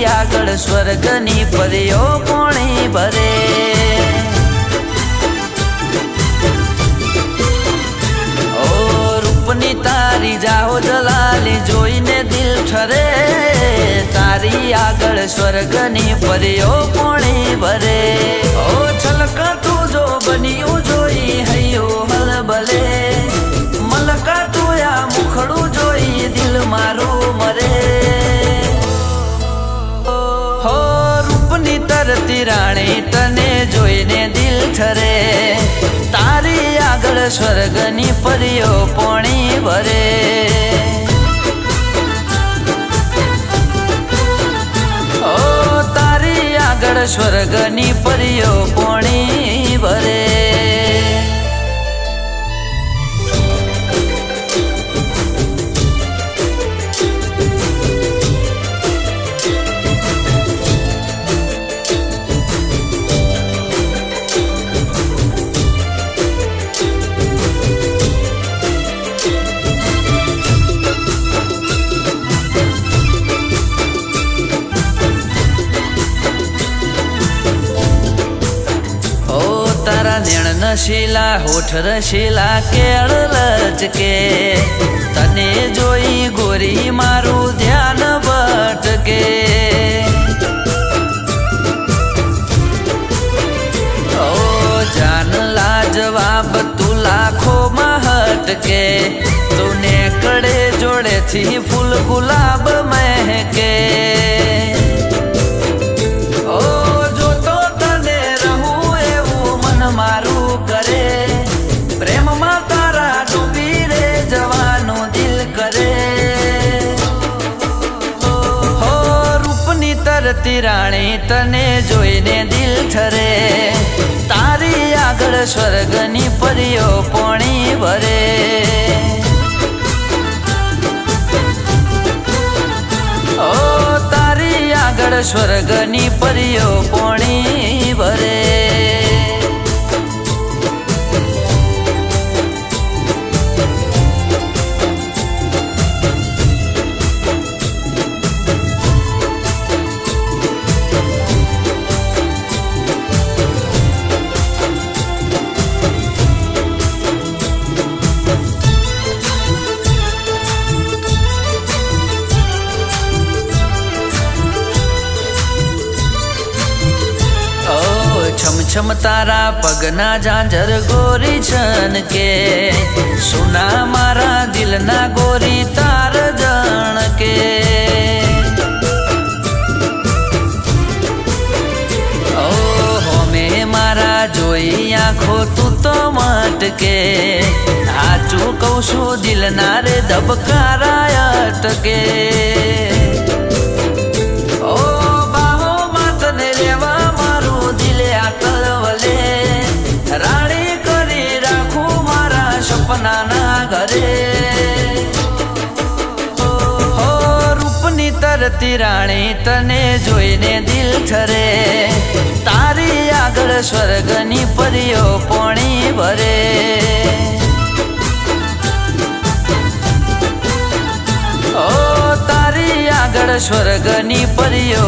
આગળ સ્વર્ગની પરીઓ પોણી ભરે। ઓ રૂપની તારી જાહો જલાલી જોઈને દિલ ઠરે, તારી આગળ સ્વર્ગની પરીઓ પોણી ભરે। ઓ છલકતું જો બન્યું જોઈ હૈયું હલબલે, મલકાતું આ મુખડું જોઈ દિલ મારું મરે। હો રૂપની તરતી રાણી તને જોઈને દિલ ઠરે, તારી આગળ સ્વર્ગની પરીઓ પોણી ભરે। ઓ તારી આગળ સ્વર્ગની પરીઓ પોણી ભરે। नैण नशीला होठ रशीला केळ लचके, तने जोई गोरी मारू ध्यान भटके। ओ जान लाजवाब तू लाखों में हटके, तूने कड़े जोड़े थी फूल गुलाब महके। मारू करे प्रेम में तारा डूबी रे जवानो दिल करे। हो रूपनी तरती राणी तने जोईने दिल ठरे, तारी आगळ स्वर्गनी परीओ पोणी भरे। ओ तारी आगळ स्वर्गनी परीओ पोणी भरे। छम छम तारा पगना झांझर गोरी छन के, सुना मारा दिल ना गोरी तार जन के। ओ होमे मारा जोई आँखो तू तो मटके, हाचू कहूं दिल ना रे धबकारा अटके। ओ बाहो मातने लेवा राणी करी राखू मारा सपना ना घरे। हो रूपनी तरती राणी तने जोईने दिल ठरे, तारी आगळ स्वर्गनी परीओ पोणी भरे। ओ तारी आगळ स्वर्गनी परीओ